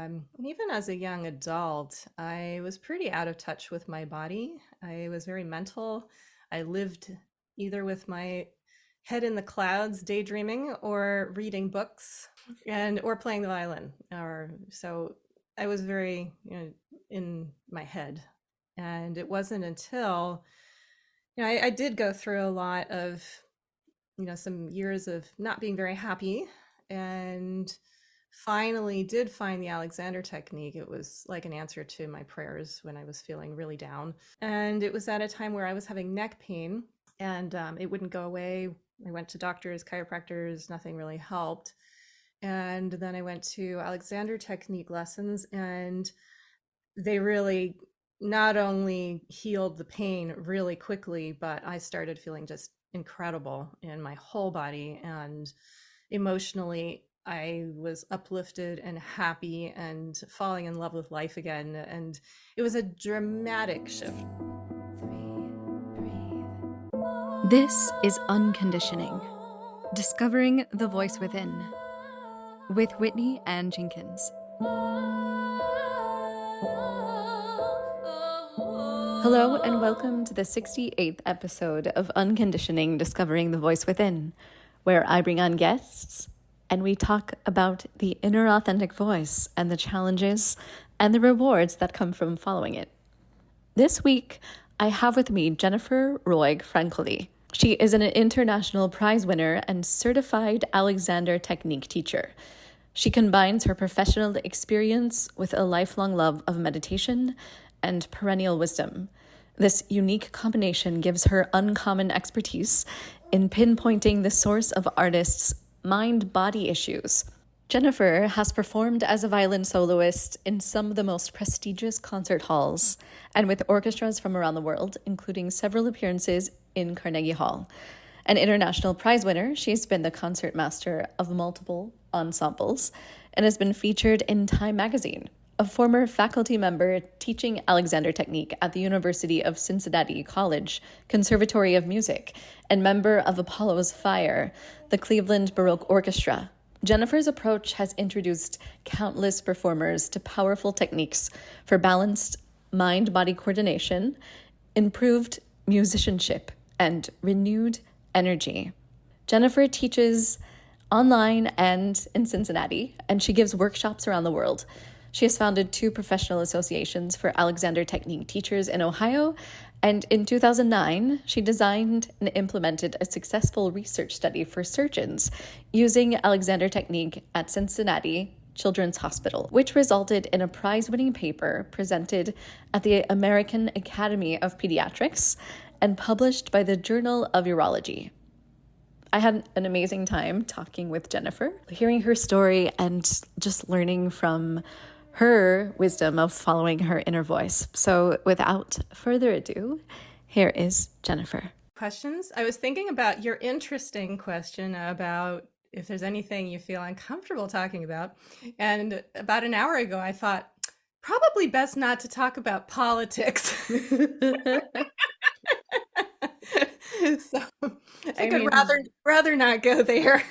And even as a young adult, I was pretty out of touch with my body. I was very mental. I lived either with my head in the clouds, daydreaming, or reading books, and or playing the violin. Or so I was very, in my head. And it wasn't until, I did go through a lot of, some years of not being very happy, and finally did find the Alexander technique. It was like an answer to my prayers when I was feeling really down. And it was at a time where I was having neck pain, and it wouldn't go away. I went to doctors, chiropractors, nothing really helped. And then I went to Alexander technique lessons, and they really not only healed the pain really quickly, but I started feeling just incredible in my whole body, and emotionally I was uplifted and happy and falling in love with life again. And it was a dramatic shift. This is Unconditioning, Discovering the Voice Within, with Whitney Ann Jenkins. Hello, and welcome to the 68th episode of Unconditioning, Discovering the Voice Within, where I bring on guests and we talk about the inner authentic voice and the challenges and the rewards that come from following it. This week, I have with me Jennifer Roig-Francoli. She is an international prize winner and certified Alexander technique teacher. She combines her professional experience with a lifelong love of meditation and perennial wisdom. This unique combination gives her uncommon expertise in pinpointing the source of artists' mind-body issues. Jennifer has performed as a violin soloist in some of the most prestigious concert halls and with orchestras from around the world, including several appearances in Carnegie Hall. An international prize winner, she's been the concertmaster of multiple ensembles and has been featured in TIME Magazine. A former faculty member teaching Alexander technique at the University of Cincinnati College-Conservatory of Music, and member of Apollo's Fire, the Cleveland Baroque Orchestra. Jennifer's approach has introduced countless performers to powerful techniques for balanced mind-body coordination, improved musicianship, and renewed energy. Jennifer teaches online and in Cincinnati, and she gives workshops around the world. She has founded 2 professional associations for Alexander technique teachers in Ohio, and in 2009, she designed and implemented a successful research study for surgeons using Alexander technique at Cincinnati Children's Hospital, which resulted in a prize-winning paper presented at the American Academy of Pediatrics and published by the Journal of Urology. I had an amazing time talking with Jennifer, hearing her story and just learning from her wisdom of following her inner voice. So without further ado, here is Jennifer. Questions? I was thinking about your interesting question about if there's anything you feel uncomfortable talking about. And about an hour ago, I thought, probably best not to talk about politics. So I could rather not go there.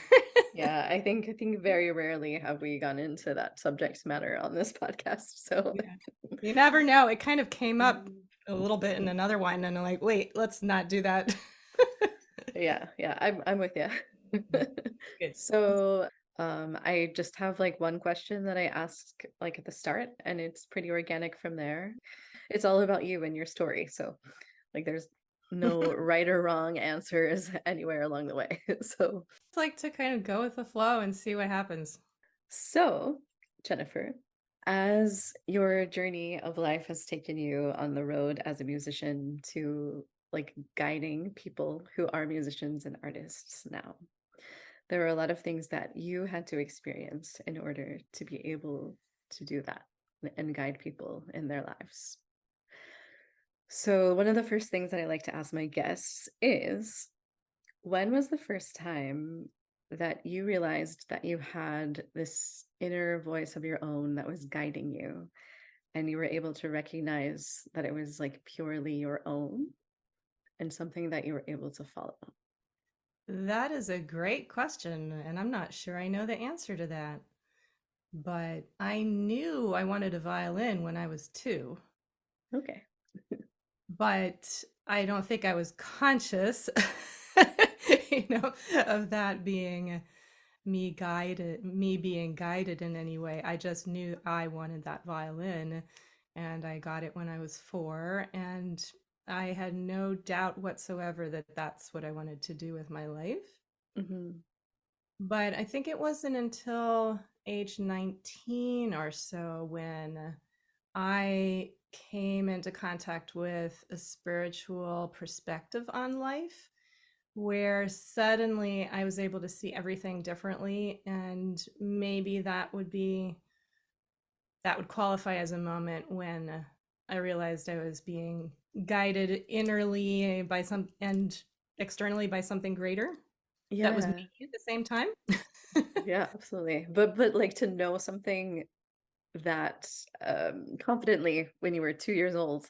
Yeah, I think very rarely have we gone into that subject matter on this podcast. So yeah. You never know. It kind of came up a little bit in another one, and I'm like, wait, let's not do that. yeah, I'm with you. Good. So I just have like one question that I ask like at the start, and it's pretty organic from there. It's all about you and your story. So like there's no right or wrong answers anywhere along the way. So It's like to kind of go with the flow and see what happens. So, Jennifer, as your journey of life has taken you on the road as a musician to like guiding people who are musicians and artists now, there are a lot of things that you had to experience in order to be able to do that and guide people in their lives. So, one of the first things that I like to ask my guests is, when was the first time that you realized that you had this inner voice of your own that was guiding you and you were able to recognize that it was like purely your own and something that you were able to follow? That is a great question, and I'm not sure I know the answer to that. but I knew I wanted a violin when I was 2, Okay. but I don't think I was conscious, of that being me being guided in any way. I just knew I wanted that violin, and I got it when I was 4, and I had no doubt whatsoever that that's what I wanted to do with my life. Hmm. But I think it wasn't until age 19 or so when I came into contact with a spiritual perspective on life, where suddenly I was able to see everything differently. And maybe that would qualify as a moment when I realized I was being guided innerly by some and externally by something greater that was me Yeah. at the same time. Yeah, absolutely. But like to know something that confidently when you were 2 years old,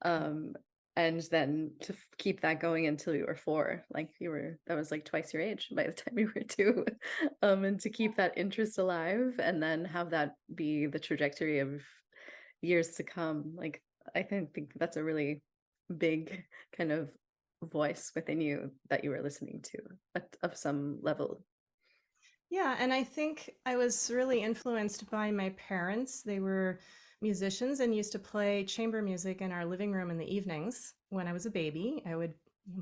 um, and then to keep that going until you were four, like that was like twice your age by the time you were two, and to keep that interest alive and then have that be the trajectory of years to come. Like think that's a really big kind of voice within you that you were listening to of some level. Yeah, and I think I was really influenced by my parents. They were musicians and used to play chamber music in our living room in the evenings when I was a baby. I would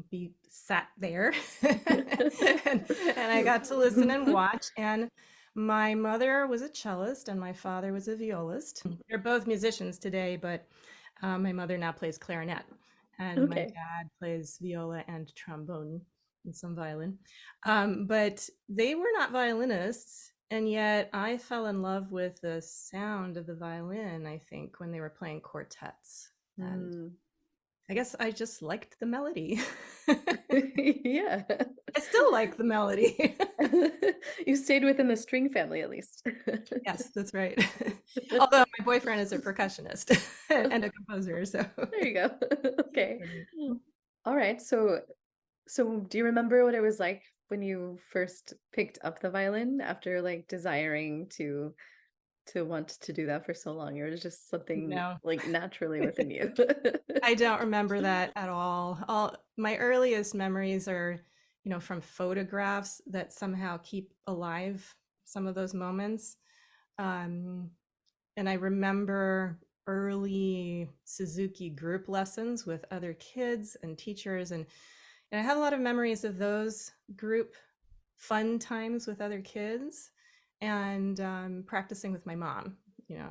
be sat there and I got to listen and watch. And my mother was a cellist and my father was a violist. They're both musicians today, but my mother now plays clarinet, and my Okay. dad plays viola and trombone and some violin. But they were not violinists, and yet I fell in love with the sound of the violin, I think, when they were playing quartets. And Mm. I guess I just liked the melody. Yeah. I still like the melody. You stayed within the string family at least. Yes, that's right. Although my boyfriend is a percussionist and a composer, so There you go. Okay. funny. All right. So do you remember what it was like when you first picked up the violin after like desiring to want to do that for so long? Or was it just something No. like naturally within you? I don't remember that at all. All my earliest memories are, from photographs that somehow keep alive some of those moments. Um, and I remember early Suzuki group lessons with other kids and teachers, and I have a lot of memories of those group fun times with other kids and practicing with my mom.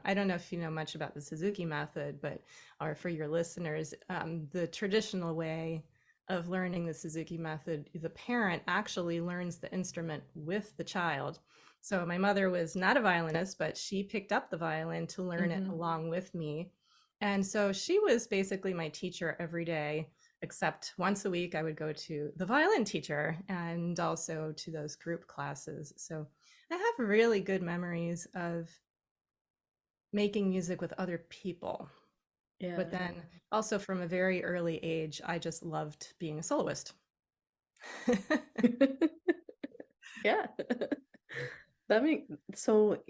I don't know if you know much about the Suzuki method, but or for your listeners, the traditional way of learning the Suzuki method, the parent actually learns the instrument with the child. So my mother was not a violinist, but she picked up the violin to learn it Hmm. along with me. And so she was basically my teacher every day, except once a week I would go to the violin teacher and also to those group classes. So I have really good memories of making music with other people. But Yeah. then also from a very early age, I just loved being a soloist. Yeah. That makes so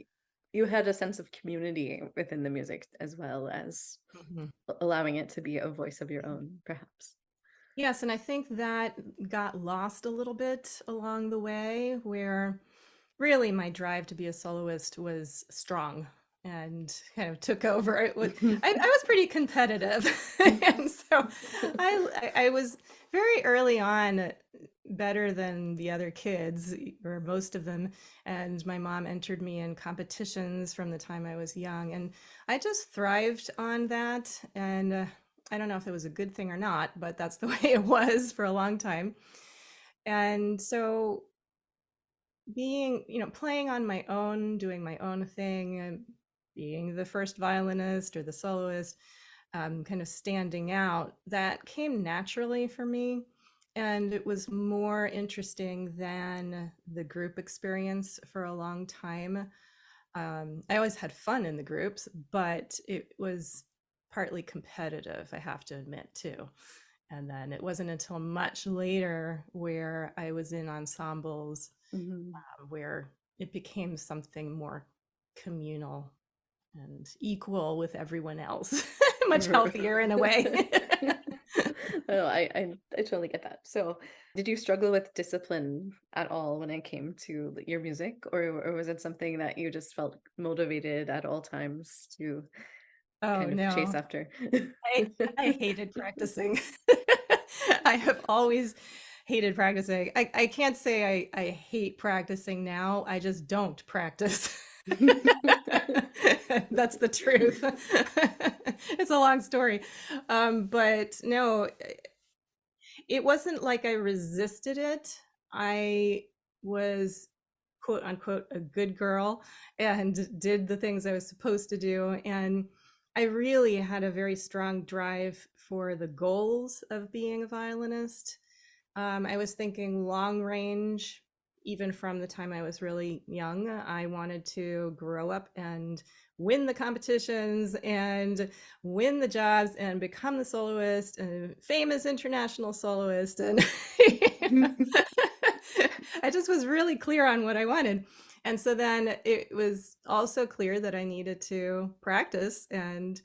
you had a sense of community within the music as well as Mhm. allowing it to be a voice of your own, perhaps. Yes, and I think that got lost a little bit along the way, where really my drive to be a soloist was strong and kind of took over. I was pretty competitive, and so I was very early on better than the other kids, or most of them. And my mom entered me in competitions from the time I was young, and I just thrived on that. And I don't know if it was a good thing or not, but that's the way it was for a long time. And so being, playing on my own, doing my own thing, and being the first violinist or the soloist, kind of standing out, that came naturally for me. And it was more interesting than the group experience for a long time. I always had fun in the groups, but it was partly competitive, I have to admit, too. And then it wasn't until much later where I was in ensembles Hmm. where it became something more communal and equal with everyone else. Much healthier in a way. Oh, I totally get that. So, did you struggle with discipline at all when it came to your music, or was it something that you just felt motivated at all times to Oh kind of chase no. after? I I hated practicing. I have always hated practicing. I can't say I hate practicing now. I just don't practice. That's the truth. It's a long story. But no, it wasn't like I resisted it. I was quote unquote a good girl and did the things I was supposed to do. And I really had a very strong drive for the goals of being a violinist. I was thinking long range, even from the time I was really young. I wanted to grow up and win the competitions and win the jobs and become the soloist and famous international soloist. And I just was really clear on what I wanted. And so then it was also clear that I needed to practice and,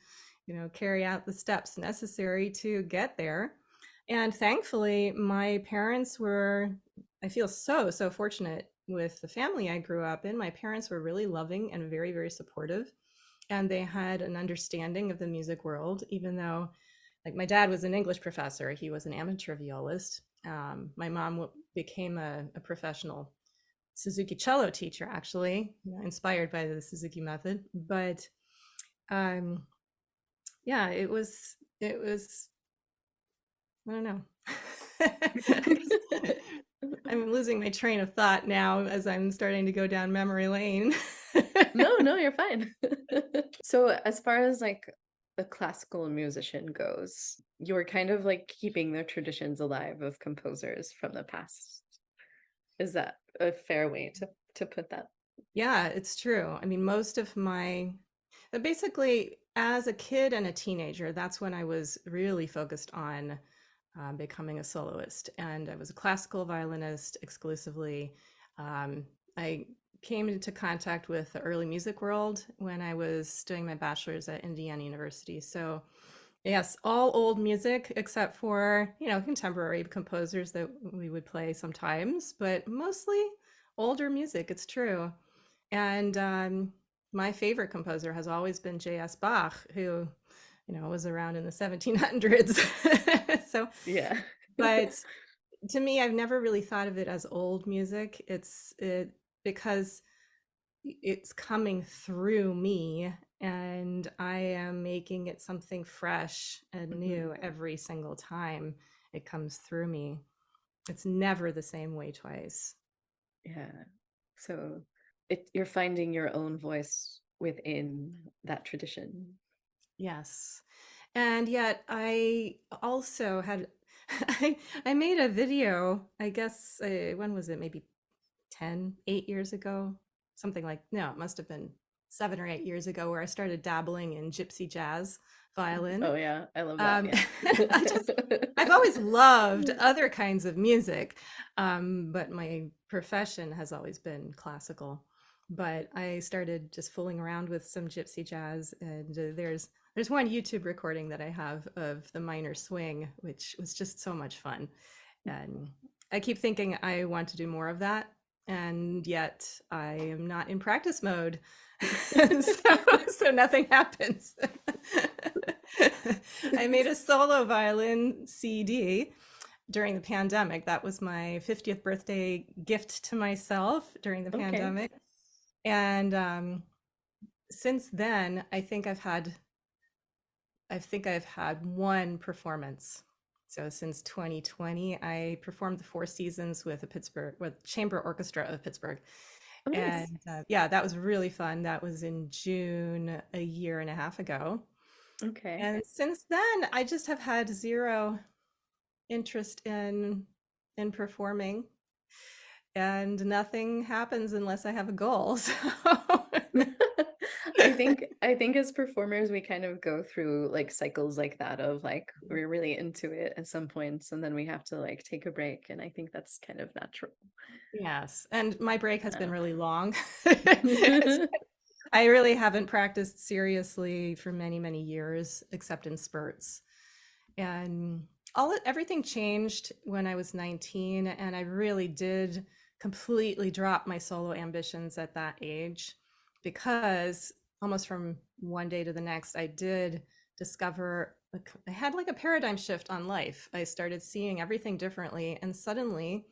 carry out the steps necessary to get there. And thankfully, my parents were, I feel so fortunate with the family I grew up in. My parents were really loving and very, very supportive. And they had an understanding of the music world, even though, like, my dad was an English professor, he was an amateur violist. My mom became a professional Suzuki cello teacher, actually, inspired by the Suzuki method. But um, yeah, it was I don't know. I'm losing my train of thought now as I'm starting to go down memory lane. No, you're fine. So, as far as like a classical musician goes, you're kind of like keeping the traditions alive of composers from the past. Is that a fair way to put that? Yeah, it's true. I mean, most of my basically, as a kid and a teenager, that's when I was really focused on becoming a soloist. And I was a classical violinist exclusively. I came into contact with the early music world when I was doing my bachelor's at Indiana University. So, yes, all old music except for, contemporary composers that we would play sometimes, but mostly older music. It's true. And my favorite composer has always been J.S. Bach, who, was around in the 1700s. So, Yeah. but to me, I've never really thought of it as old music. Because it's coming through me and I am making it something fresh and Mhm. new every single time it comes through me. It's never the same way twice. Yeah. So you're finding your own voice within that tradition. Yes. And yet I also had I made a video, I guess, when was it? Maybe 8 years ago, something like, no, it must have been 7 or 8 years ago, where I started dabbling in gypsy jazz violin. Oh yeah, I love that. um, Yeah. I just I've always loved other kinds of music, but my profession has always been classical. But I started just fooling around with some gypsy jazz, and there's one YouTube recording that I have of the minor swing, which was just so much fun. And I keep thinking I want to do more of that, and yet I am not in practice mode. So nothing happens. I made a solo violin CD during the pandemic. That was my 50th birthday gift to myself during the Okay. pandemic. And since then, I think I've had one performance. So since 2020, I performed the Four Seasons with Chamber Orchestra of Pittsburgh. Oh, nice. And yeah, that was really fun. That was in June a year and a half ago. Okay. And since then, I just have had zero interest in performing, and nothing happens unless I have a goal. So I think as performers we kind of go through like cycles like that of like we're really into it at some points and then we have to like take a break, and I think that's kind of natural. yes, and my break has been Yeah. really long. I really haven't practiced seriously for many, many years, except in spurts. And everything changed when I was 19, and I really did completely drop my solo ambitions at that age because almost from one day to the next, I did discover I had like a paradigm shift on life. I started seeing everything differently, and suddenly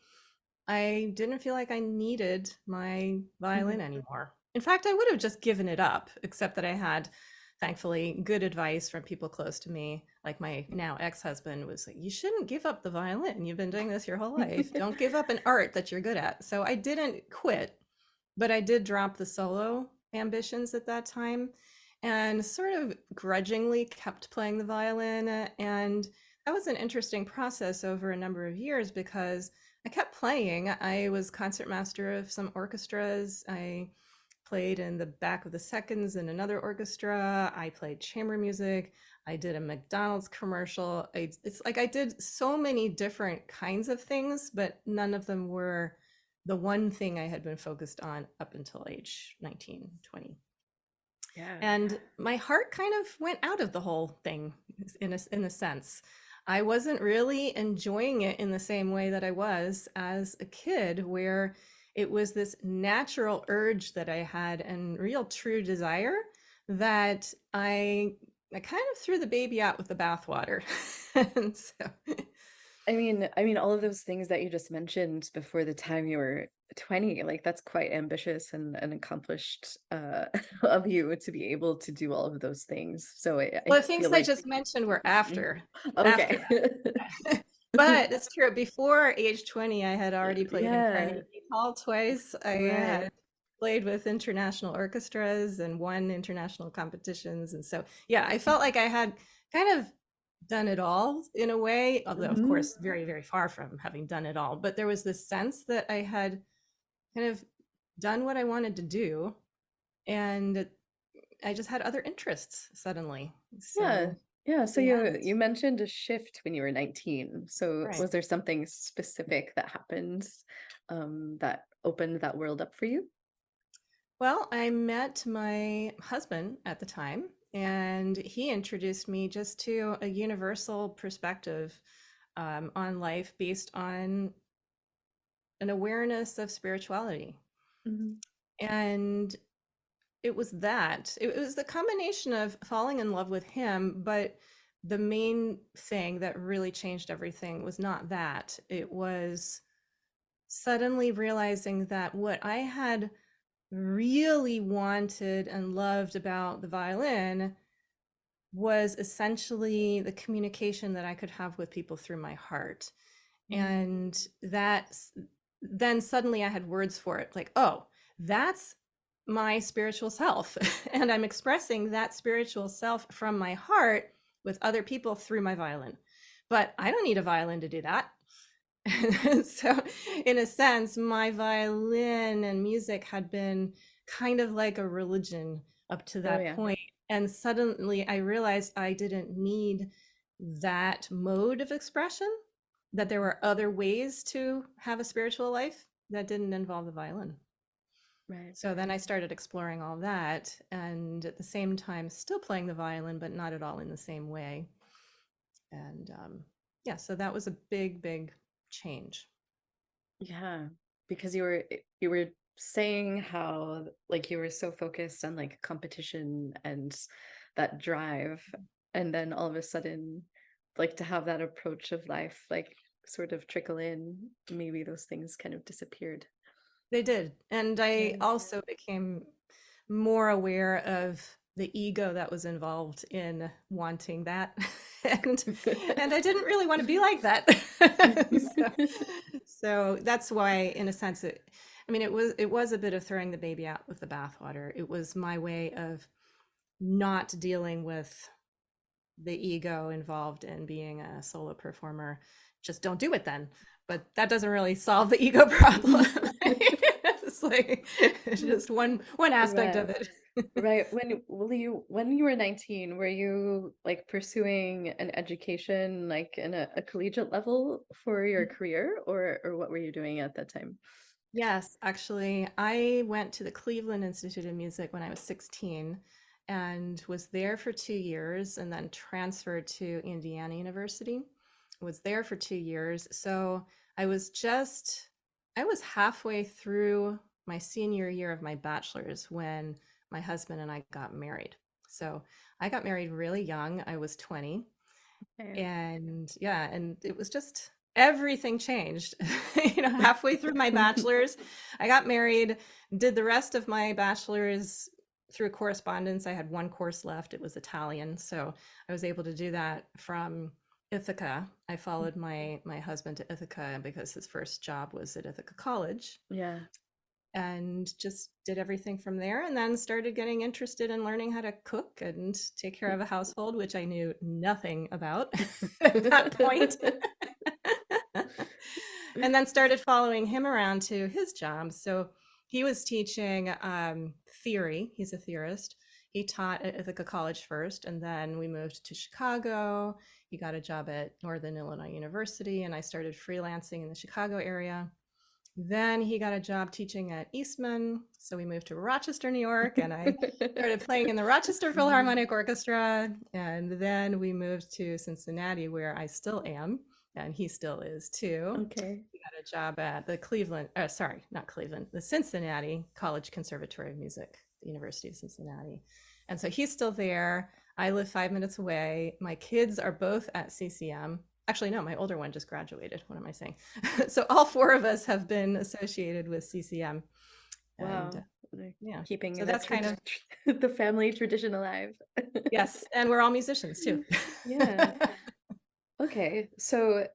I didn't feel like I needed my Mhm. violin anymore. In fact, I would have just given it up, except that I had, thankfully, good advice from people close to me. Like my now ex husband was like, "You shouldn't give up the violin. You've been doing this your whole life. Don't give up an art that you're good at." So I didn't quit, but I did drop the solo ambitions at that time and sort of grudgingly kept playing the violin. And that was an interesting process over a number of years because I kept playing. I was concertmaster of some orchestras. I played in the back of the seconds in another orchestra. I played chamber music. I did a McDonald's commercial. It's like I did so many different kinds of things, but none of them were the one thing I had been focused on up until age 19, 20. Yeah. And my heart kind of went out of the whole thing in a sense. I wasn't really enjoying it in the same way that I was as a kid, where it was this natural urge that I had and real true desire that I kind of threw the baby out with the bathwater. And so I mean, all of those things that you just mentioned before the time you were 20, like that's quite ambitious and accomplished of you to be able to do all of those things. So I well, the feel things I like just mentioned were Mhm. after Okay. that. But it's true. Before age 20, I had already played in Yeah, Carnegie Hall twice. I right. had played with international orchestras and won international competitions. And so, yeah, I felt like I had kind of done it all in a way, although, of Mhm. course, very, very far from having done it all. But there was this sense that I had kind of done what I wanted to do. And I just had other interests suddenly. Yeah. So, Yeah, so the you end. mentioned a shift when you were 19. So Right. was there something specific that happened that opened that world up for you? Well, I met my husband at the time, and he introduced me just to a universal perspective on life based on an awareness of spirituality. Mhm. And it was the combination of falling in love with him, but the main thing that really changed everything was not that. It was suddenly realizing that what I had really wanted and loved about the violin was essentially the communication that I could have with people through my heart. Mm. And that's then suddenly I had words for it like, oh, that's my spiritual self. And I'm expressing that spiritual self from my heart with other people through my violin. But I don't need a violin to do that. So, in a sense, my violin and music had been kind of like a religion up to Oh that yeah. point. And suddenly I realized I didn't need that mode of expression, that there were other ways to have a spiritual life that didn't involve the violin. Right. So then I started exploring all that and at the same time still playing the violin, but not at all in the same way. And yeah, so that was a big, big change. Yeah, because you were saying how like you were so focused on like competition and that drive, and then all of a sudden, like to have that approach of life like sort of trickle in, maybe those things kind of disappeared. They did. And I Yeah. also became more aware of the ego that was involved in wanting that. and and I didn't really want to be like that. so, so that's why in a sense I mean it was a bit of throwing the baby out with the bathwater. It was my way of not dealing with the ego involved in being a solo performer. Just don't do it then. But that doesn't really solve the ego problem. It's like it's just one aspect Right. of it. Right. When you were 19, were you like pursuing an education like in a collegiate level for your career, or what were you doing at that time? Yes, actually, I went to the Cleveland Institute of Music when I was 16 and was there for 2 years and then transferred to Indiana University. Was there for 2 years. So I was just, I was halfway through my senior year of my bachelor's when my husband and I got married. So I got married really young. I was 20. Okay. And yeah, and it was just everything changed. Halfway through my bachelor's, I got married, did the rest of my bachelor's through correspondence. I had one course left. It was Italian, so I was able to do that from Ithaca. I followed my husband to Ithaca because his first job was at Ithaca College, Yeah. and just did everything from there, and then started getting interested in learning how to cook and take care of a household, which I knew nothing about at that point. And then started following him around to his job. So he was teaching theory. He's a theorist. He taught at Ithaca College first, and then we moved to Chicago. He got a job at Northern Illinois University, and I started freelancing in the Chicago area. Then he got a job teaching at Eastman. So we moved to Rochester, New York, and I started playing in the Rochester Philharmonic Orchestra. And then we moved to Cincinnati, where I still am, and he still is too. Okay. He got a job at the sorry, not Cleveland, the Cincinnati College-Conservatory of Music, the University of Cincinnati. And so he's still there. I live 5 minutes away. My kids are both at CCM. Actually, no, my older one just graduated. What am I saying? So all four of us have been associated with CCM. And Wow. Like yeah, keeping so the that's kind of, the family tradition alive. yes. And we're all musicians too. Yeah. Okay. So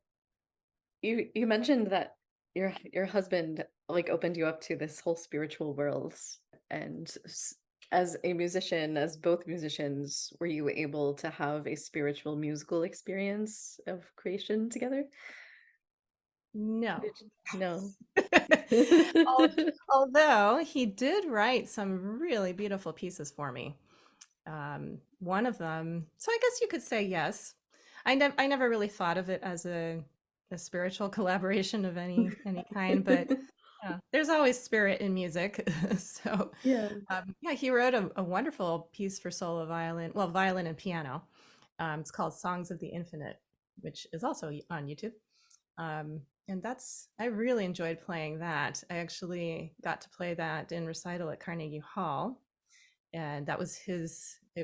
you mentioned that your husband like opened you up to this whole spiritual world, and as a musician, as both musicians, were you able to have a spiritual musical experience of creation together? No. No. Al- Although he did write some really beautiful pieces for me. One of them, so I guess you could say yes. I never really thought of it as a spiritual collaboration of any kind, but yeah, there's always spirit in music. So Yeah. yeah, he wrote a wonderful piece for solo violin, well, violin and piano. It's called Songs of the Infinite, which is also on YouTube. And I really enjoyed playing that. I actually got to play that in recital at Carnegie Hall, and it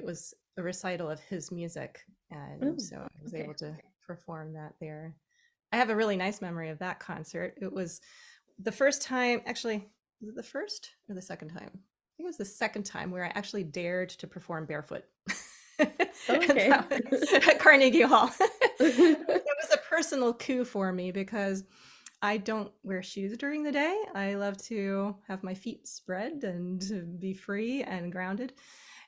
was a recital of his music. And Oh, so I was okay. able to perform that there. I have a really nice memory of that concert. It was the first time, actually, was it the first or the second time? I think it was the second time where I actually dared to perform barefoot. Oh, And okay. that was at Carnegie Hall. It was a personal coup for me because I don't wear shoes during the day. I love to have my feet spread and be free and grounded.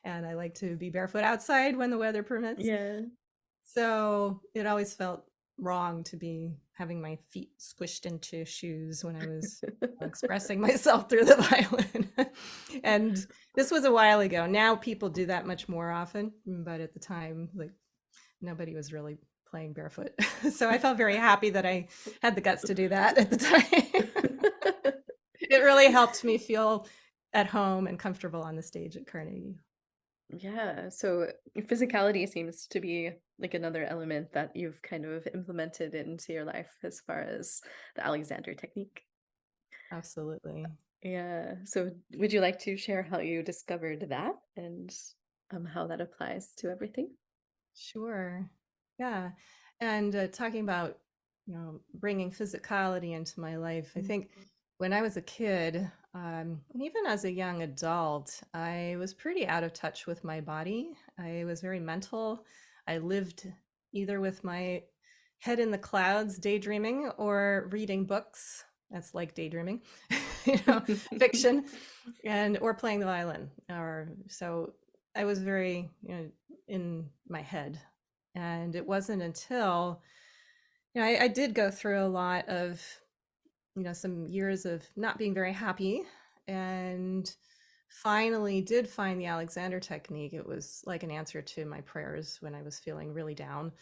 And I like to be barefoot outside when the weather permits. Yeah. So it always felt wrong to be having my feet squished into shoes when I was expressing myself through the violin. And this was a while ago. Now people do that much more often, but at the time, like nobody was really playing barefoot. So I felt very happy that I had the guts to do that at the time. It really helped me feel at home and comfortable on the stage at Carnegie. Yeah, so physicality seems to be like another element that you've kind of implemented into your life as far as the Alexander technique. Absolutely. Yeah, so would you like to share how you discovered that and how that applies to everything? Sure. Yeah. And talking about, bringing physicality into my life, I Mm. think when I was a kid, and even as a young adult, I was pretty out of touch with my body. I was very mental. I lived either with my head in the clouds, daydreaming, or reading books. That's like daydreaming, fiction, and or playing the violin. Or so I was very, in my head. And it wasn't until, I did go through a lot of, some years of not being very happy, and finally did find the Alexander technique. It was like an answer to my prayers when I was feeling really down.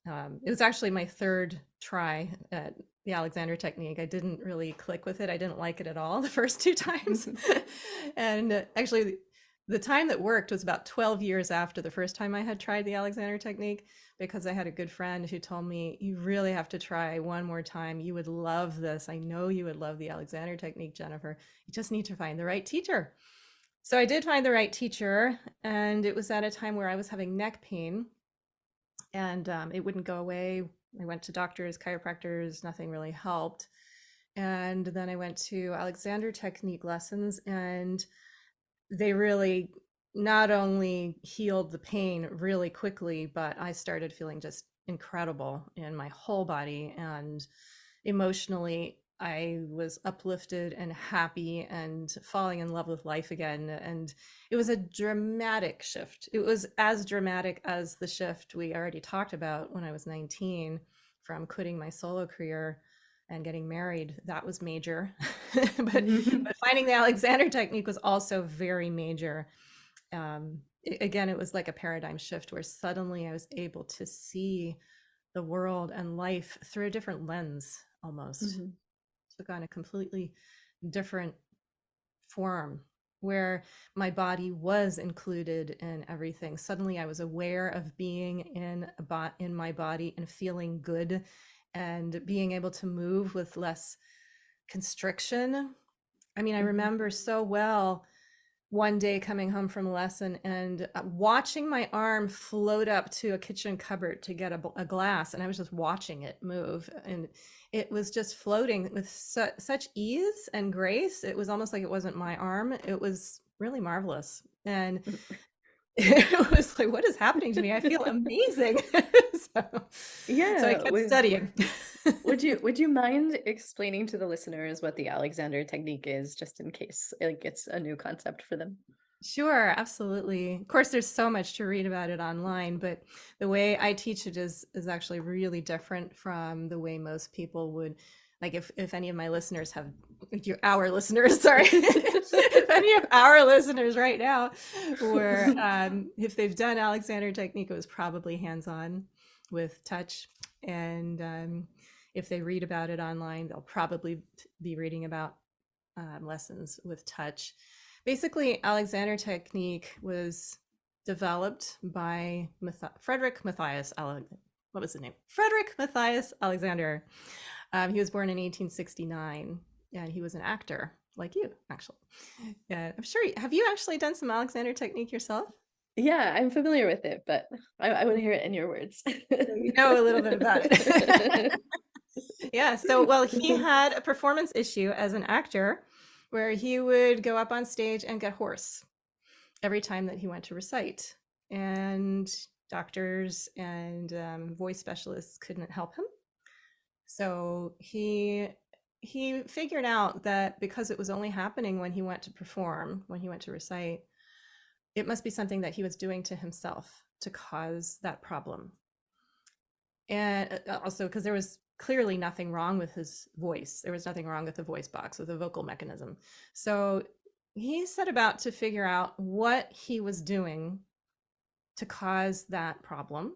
It was actually my third try at the Alexander technique. I didn't really click with it. I didn't like it at all the first two times. And actually, the time that worked was about 12 years after the first time I had tried the Alexander technique, because I had a good friend who told me, you really have to try one more time. You would love this. I know you would love the Alexander technique, Jennifer. You just need to find the right teacher. So I did find the right teacher, and it was at a time where I was having neck pain, and it wouldn't go away. I went to doctors, chiropractors, nothing really helped. And then I went to Alexander technique lessons, and they really not only healed the pain really quickly, but I started feeling just incredible in my whole body, and emotionally I was uplifted and happy and falling in love with life again. And it was a dramatic shift. It was as dramatic as the shift we already talked about when I was 19, from quitting my solo career and getting married. That was major. But finding the Alexander technique was also very major. Again, it was like a paradigm shift where suddenly I was able to see the world and life through a different lens almost. Took on a completely different form, where my body was included in everything. Suddenly I was aware of being in my body and feeling good, and being able to move with less constriction. I mean, I remember so well one day coming home from a lesson and watching my arm float up to a kitchen cupboard to get a glass, and I was just watching it move, and it was just floating with such ease and grace. It was almost like it wasn't my arm. It was really marvelous, and it was like, what is happening to me? I feel amazing. So I Yeah. kept studying. Would you mind explaining to the listeners what the Alexander technique is, just in case like it's a new concept for them? Sure, absolutely. Of course, there's so much to read about it online, but the way I teach it is actually really different from the way most people would. Like, if any of my listeners have, our listeners, sorry, if any of our listeners right now were, if they've done Alexander technique, it was probably hands-on with touch, and if they read about it online, they'll probably be reading about lessons with touch. Basically, Alexander technique was developed by Frederick Matthias. What was his name? Frederick Matthias Alexander. He was born in 1869, and he was an actor, like you, actually. Yeah, I'm sure. Have you actually done some Alexander technique yourself? Yeah, I'm familiar with it, but I want to hear it in your words. So you know a little bit about it. Yeah. So, well, he had a performance issue as an actor, where he would go up on stage and get hoarse every time that he went to recite, and doctors and voice specialists couldn't help him. So he figured out that because it was only happening when he went to perform, when he went to recite, it must be something that he was doing to himself to cause that problem. And also because there was clearly nothing wrong with his voice. There was nothing wrong with the voice box, with the vocal mechanism. So he set about to figure out what he was doing to cause that problem.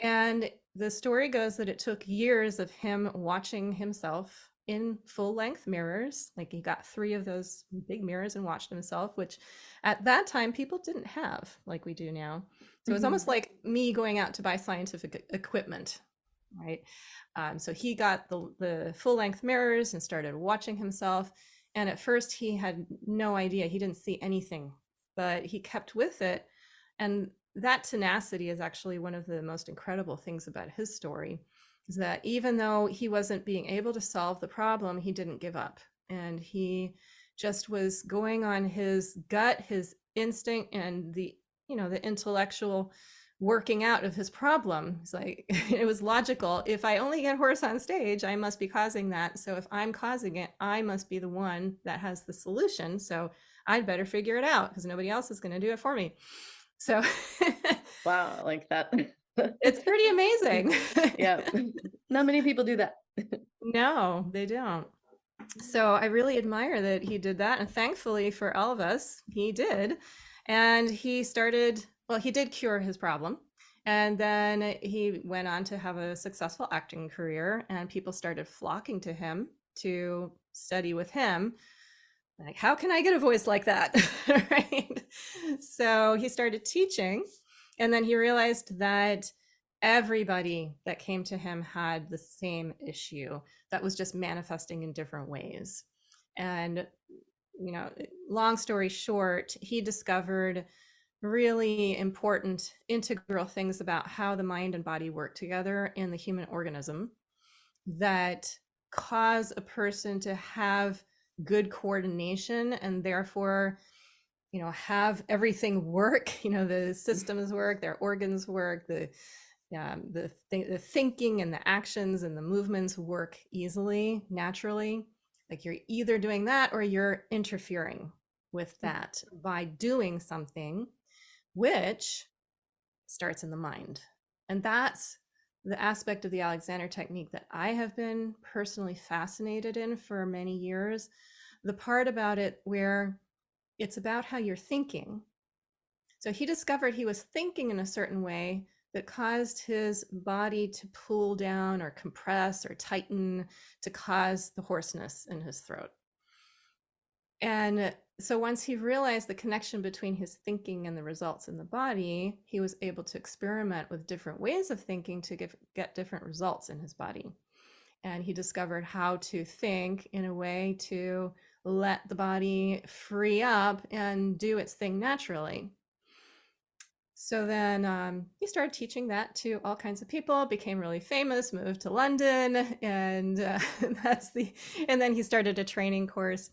And the story goes that it took years of him watching himself in full length mirrors. Like, he got 3 of those big mirrors and watched himself, which at that time people didn't have like we do now. So it was almost like me going out to buy scientific equipment, right? So he got the full length mirrors and started watching himself. And at first he had no idea. He didn't see anything, but he kept with it. And that tenacity is actually one of the most incredible things about his story, is that even though he wasn't being able to solve the problem, he didn't give up. And he just was going on his gut, his instinct, and the intellectual working out of his problem. It's like, it was logical. If I only get hoarse on stage, I must be causing that. So if I'm causing it, I must be the one that has the solution. So I'd better figure it out, because nobody else is going to do it for me. So Wow, like that. it's pretty amazing. Yeah. Not many people do that. No, they don't. So I really admire that he did that. And thankfully for all of us, he did. And he did cure his problem. And then he went on to have a successful acting career, and people started flocking to him to study with him. Like, how can I get a voice like that? Right? So he started teaching, and then he realized that everybody that came to him had the same issue that was just manifesting in different ways. And, long story short, he discovered really important integral things about how the mind and body work together in the human organism that cause a person to have good coordination and therefore have everything work, the systems work, their organs work, the thinking and the actions and the movements work easily, naturally. Like you're either doing that or you're interfering with that by doing something which starts in the mind. And that's the aspect of the Alexander technique that I have been personally fascinated in for many years. The part about it where it's about how you're thinking. So he discovered he was thinking in a certain way that caused his body to pull down or compress or tighten to cause the hoarseness in his throat. And so once he realized the connection between his thinking and the results in the body, he was able to experiment with different ways of thinking to get different results in his body. And he discovered how to think in a way to let the body free up and do its thing naturally. So then he started teaching that to all kinds of people, became really famous, moved to London, and and then he started a training course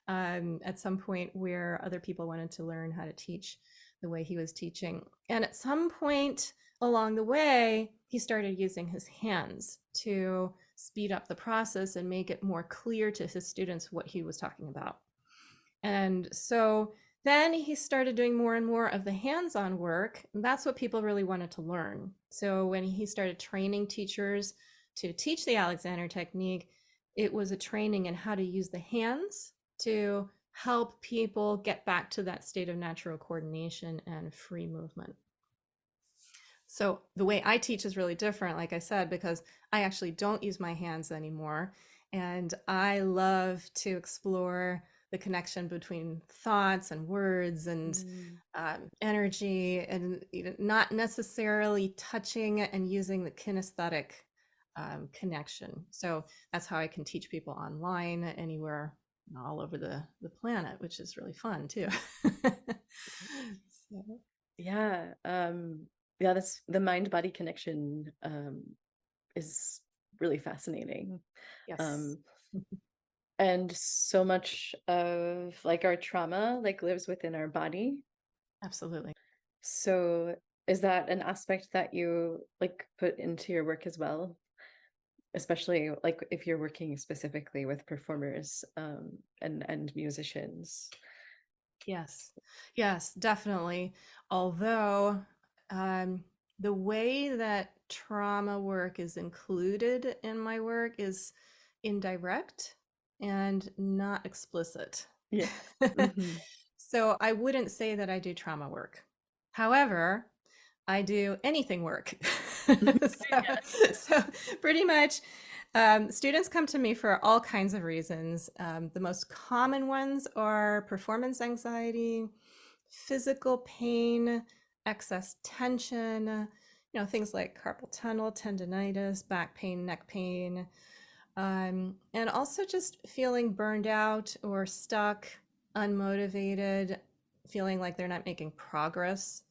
at some point where other people wanted to learn how to teach the way he was teaching. And at some point along the way, he started using his hands to speed up the process and make it more clear to his students what he was talking about. And so then he started doing more and more of the hands-on work. And that's what people really wanted to learn. So when he started training teachers to teach the Alexander technique, it was a training in how to use the hands to help people get back to that state of natural coordination and free movement. So the way I teach is really different, like I said, because I actually don't use my hands anymore. And I love to explore the connection between thoughts and words and energy, and not necessarily touching and using the kinesthetic connection. So that's how I can teach people online anywhere all over the planet, which is really fun too. So. Yeah. Yeah, that's the mind-body connection is really fascinating. Yes. And so much of like our trauma like lives within our body. Absolutely. So is that an aspect that you like put into your work as well? Especially like if you're working specifically with performers and musicians. Yes. Yes, definitely. Although the way that trauma work is included in my work is indirect and not explicit. Yeah. Mm-hmm. So I wouldn't say that I do trauma work. However, I do anything work. So pretty much students come to me for all kinds of reasons. The most common ones are performance anxiety, physical pain, excess tension, things like carpal tunnel, tendonitis, back pain, neck pain, and also just feeling burned out or stuck, unmotivated, feeling like they're not making progress,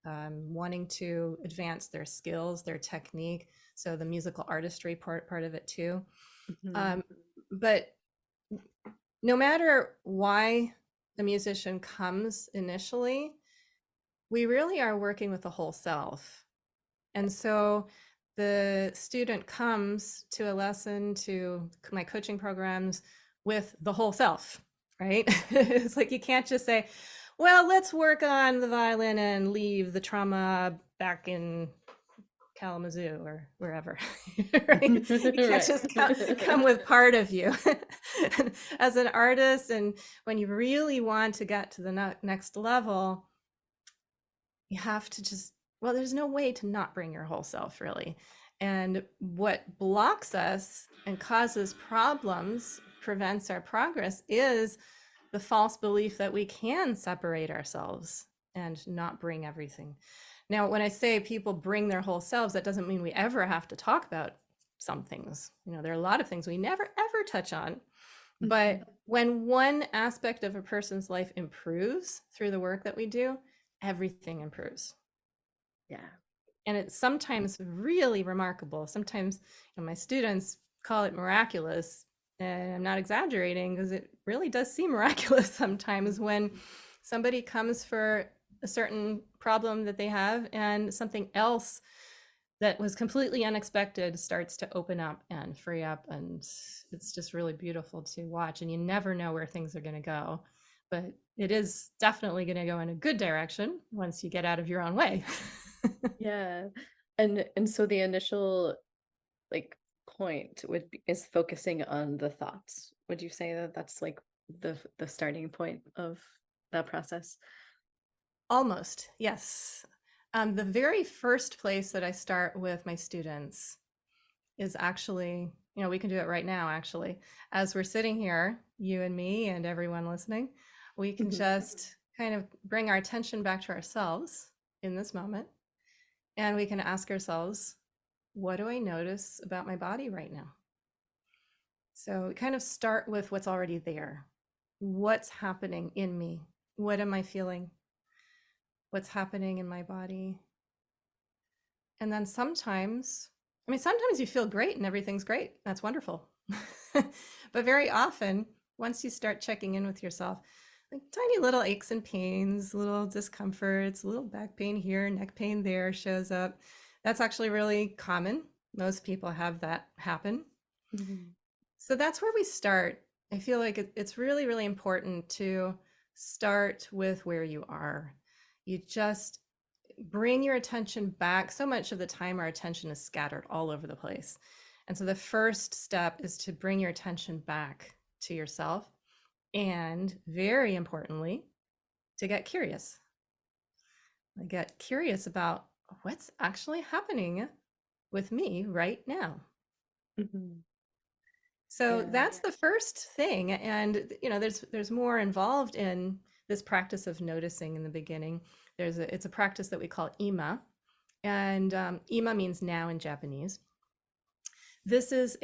wanting to advance their skills, their technique. So the musical artistry part of it too. Mm-hmm. But no matter why the musician comes initially, we really are working with the whole self. And so the student comes to a lesson, to my coaching programs, with the whole self, right? It's like you can't just say, well, let's work on the violin and leave the trauma back in Kalamazoo or wherever. Right? You can't Right. just come with part of you. As an artist, and when you really want to get to the next level, you have to just well, there's no way to not bring your whole self, really. And what blocks us and causes problems, prevents our progress, is the false belief that we can separate ourselves and not bring everything. Now, when I say people bring their whole selves, that doesn't mean we ever have to talk about some things. There are a lot of things we never ever touch on. But Mhm. when one aspect of a person's life improves through the work that we do, everything improves. Yeah. And it's sometimes really remarkable. Sometimes my students call it miraculous, and I'm not exaggerating because it really does seem miraculous sometimes when somebody comes for a certain problem that they have and something else that was completely unexpected starts to open up and free up, and it's just really beautiful to watch. And you never know where things are going to go, but it is definitely going to go in a good direction once you get out of your own way. Yeah. And so the initial like point is focusing on the thoughts. Would you say that that's like the starting point of that process? Almost, yes. The very first place that I start with my students is actually, we can do it right now, actually. As we're sitting here, you and me and everyone listening, we can Mhm. just kind of bring our attention back to ourselves in this moment. And we can ask ourselves, what do I notice about my body right now? So we kind of start with what's already there. What's happening in me? What am I feeling? What's happening in my body? And then sometimes you feel great and everything's great. That's wonderful. But very often, once you start checking in with yourself, like tiny little aches and pains, little discomforts, little back pain here, neck pain there shows up. That's actually really common. Most people have that happen. Mhm. So that's where we start. I feel like it's really, really important to start with where you are. You just bring your attention back. So much of the time, our attention is scattered all over the place. And so the first step is to bring your attention back to yourself. And very importantly, to get curious. Get curious about what's actually happening with me right now. Mhm. So Yeah. that's the first thing. And there's more involved in this practice of noticing in the beginning. It's a practice that we call ima. And ima means now in Japanese. This is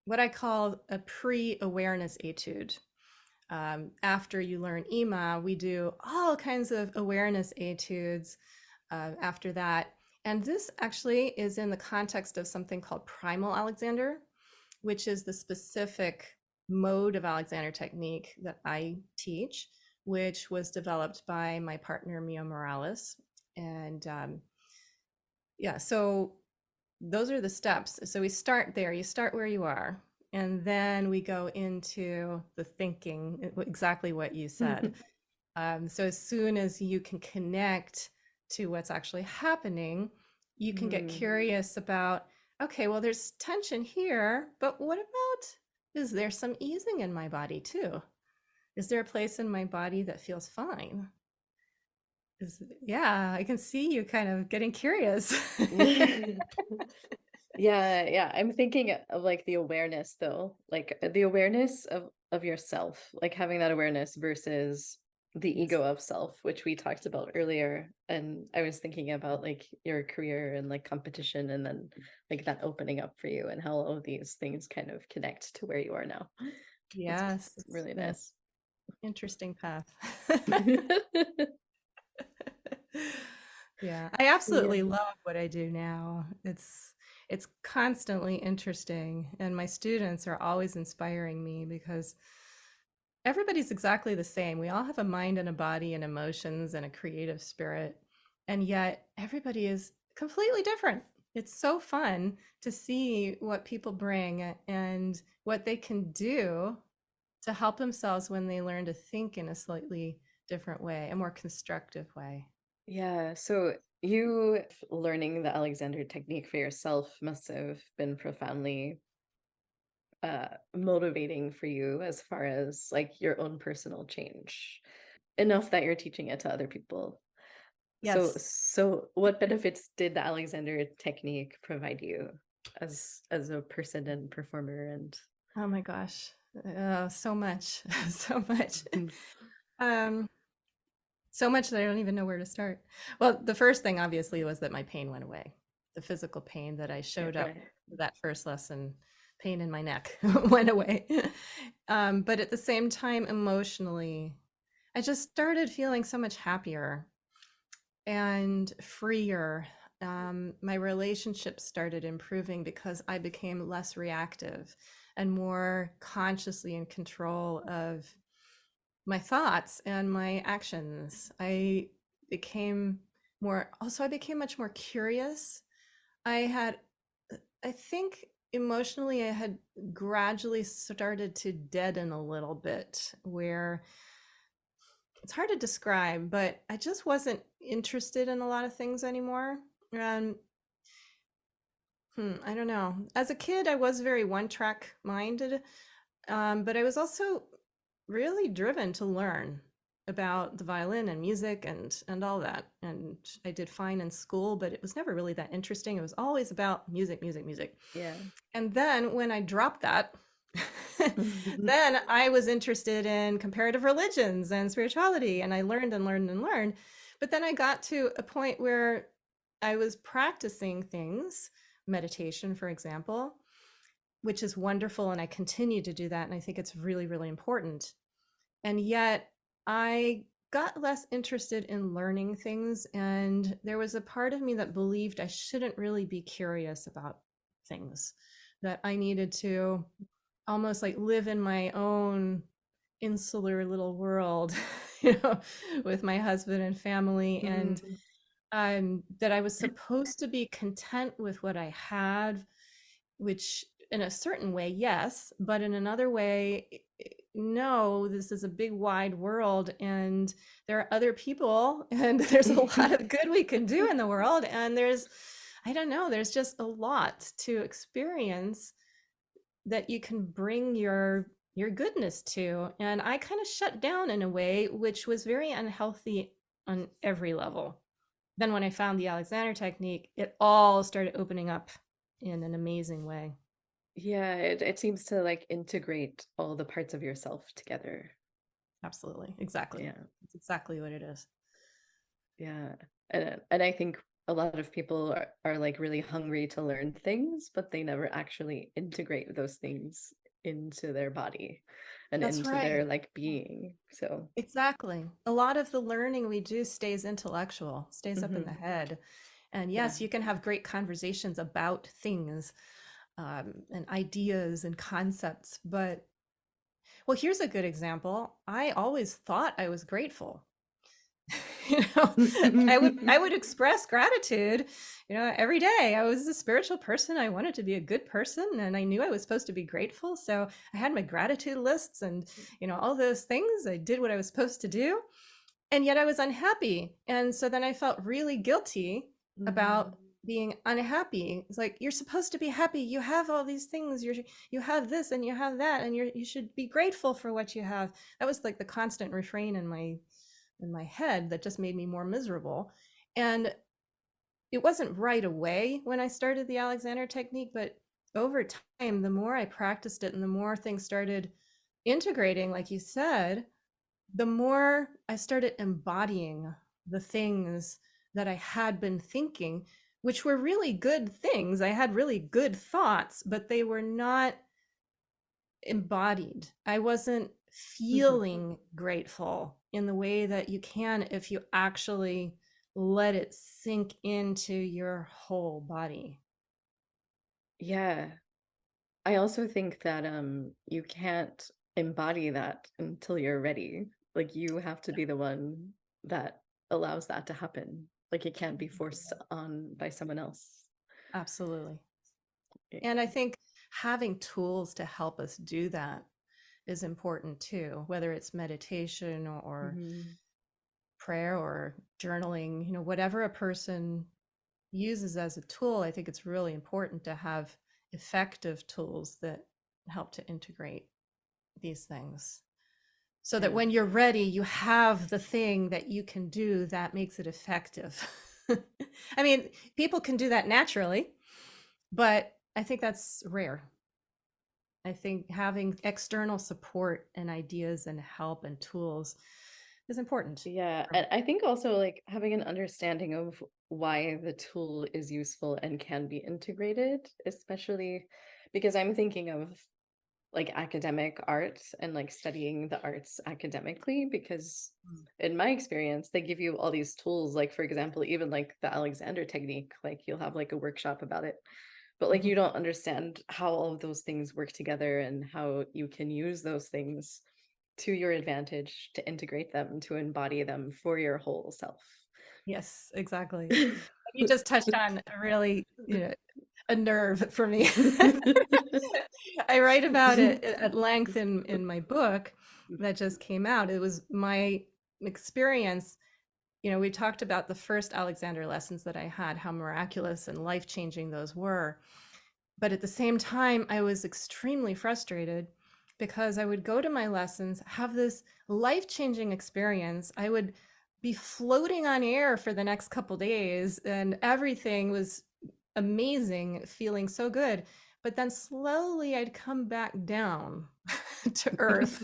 what I call a pre-awareness etude. After you learn ima, we do all kinds of awareness etudes after that. And this actually is in the context of something called primal Alexander, which is the specific mode of Alexander technique that I teach, which was developed by my partner, Mio Morales. And yeah, so those are the steps. So we start there. You start where you are. And then we go into the thinking, exactly what you said. So as soon as you can connect to what's actually happening, you can get Mhm. curious about, okay, well, there's tension here, but what about, is there some easing in my body too? Is there a place in my body that feels fine? Yeah, I can see you kind of getting curious. Yeah, yeah. I'm thinking of like the awareness though, like the awareness of yourself, like having that awareness versus the Yes. ego of self, which we talked about earlier. And I was thinking about like your career and like competition and then like that opening up for you and how all of these things kind of connect to where you are now. It's Yes, it's really been an nice. interesting path. Yeah, I absolutely Yeah. love what I do now. It's constantly interesting, and my students are always inspiring me because everybody's exactly the same. We all have a mind and a body and emotions and a creative spirit, and yet everybody is completely different. It's so fun to see what people bring and what they can do to help themselves when they learn to think in a slightly different way, a more constructive way. Yeah, so you learning the Alexander technique for yourself must have been profoundly motivating for you as far as like your own personal change, enough that you're teaching it to other people. So, Yes. so what benefits did the Alexander technique provide you as a person and performer and Oh my gosh. So much. So much. Um, so much that I don't even know where to start. Well, the first thing obviously was that my pain went away. The physical pain that I showed up right? that first lesson, pain in my neck went away. But at the same time, emotionally, I just started feeling so much happier and freer. My relationships started improving because I became less reactive and more consciously in control of my thoughts and my actions. Became I became much more curious. I had, I think emotionally, I had gradually started to deaden a little bit, where it's hard to describe, but I just wasn't interested in a lot of things anymore. And I don't know. As a kid, I was very one track minded, but I was also really driven to learn about the violin and music and all that. And I did fine in school, but it was never really that interesting. It was always about music, music, music. Yeah. And then when I dropped that, then I was interested in comparative religions and spirituality, and I learned and learned and learned. But then I got to a point where I was practicing things, meditation, for example, which is wonderful. And I continue to do that. And I think it's really, really important. And yet I got less interested in learning things. And there was a part of me that believed I shouldn't really be curious about things, that I needed to almost like live in my own insular little world, with my husband and family, and Mhm. that I was supposed to be content with what I had, which in a certain way, yes, but in another way, no, this is a big wide world and there are other people and there's a lot of good we can do in the world. And I don't know, there's just a lot to experience that you can bring your goodness to. And I kind of shut down in a way which was very unhealthy on every level. Then when I found the Alexander technique, it all started opening up in an amazing way. Yeah, it seems to like integrate all the parts of yourself together. Absolutely. Exactly. Yeah. That's exactly what it is. Yeah. And I think a lot of people are like really hungry to learn things, but they never actually integrate those things into their body and That's into right. their like being. So, Exactly. A lot of the learning we do stays intellectual, stays up in the mhm. head. And Yeah. yes, you can have great conversations about things, and ideas and concepts. But, well, here's a good example. I always thought I was grateful. you know I would express gratitude, every day. I was a spiritual person. I wanted to be a good person, and I knew I was supposed to be grateful, so I had my gratitude lists and all those things. I did what I was supposed to do, and yet I was unhappy, and so then I felt really guilty Mhm. about being unhappy. It's like, you're supposed to be happy. You have all these things. You have this and you have that, and you should be grateful for what you have. That was like the constant refrain in my head that just made me more miserable. And it wasn't right away when I started the Alexander technique, but over time, the more I practiced it and the more things started integrating, like you said, the more I started embodying the things that I had been thinking, which were really good things. I had really good thoughts, but they were not embodied. I wasn't Mhm. feeling grateful in the way that you can if you actually let it sink into your whole body. Yeah. I also think that you can't embody that until you're ready. Like you have to be the one that allows that to happen. Like it can't be forced on by someone else. Absolutely. Yeah. And I think having tools to help us do that is important too, whether it's meditation or Mhm. prayer or journaling, whatever a person uses as a tool. I think it's really important to have effective tools that help to integrate these things. so that Yeah. when you're ready, you have the thing that you can do that makes it effective. I mean, people can do that naturally, but I think that's rare. I think having external support and ideas and help and tools is important. Yeah, and I think also like having an understanding of why the tool is useful and can be integrated, especially because I'm thinking of like academic arts and like studying the arts academically, because Mm. in my experience, they give you all these tools, like for example, even like the Alexander technique, like you'll have like a workshop about it, but like Mhm. you don't understand how all of those things work together and how you can use those things to your advantage to integrate them, to embody them for your whole self. Yes, exactly. You just touched on a really, a nerve for me. I write about it at length in my book that just came out. It was my experience. We talked about the first Alexander lessons that I had, how miraculous and life-changing those were. But at the same time, I was extremely frustrated because I would go to my lessons, have this life-changing experience. I would be floating on air for the next couple days, and everything was amazing, feeling so good. But then slowly I'd come back down to earth,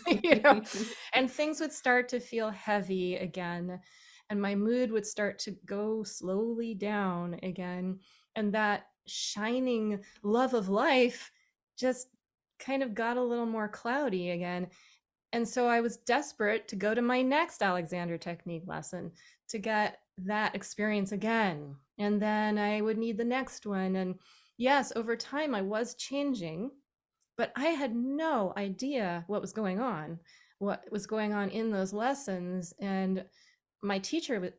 and things would start to feel heavy again. And my mood would start to go slowly down again. And that shining love of life just kind of got a little more cloudy again. And so I was desperate to go to my next Alexander technique lesson to get that experience again. And then I would need the next one. And yes, over time I was changing, but I had no idea what was going on in those lessons. And my teacher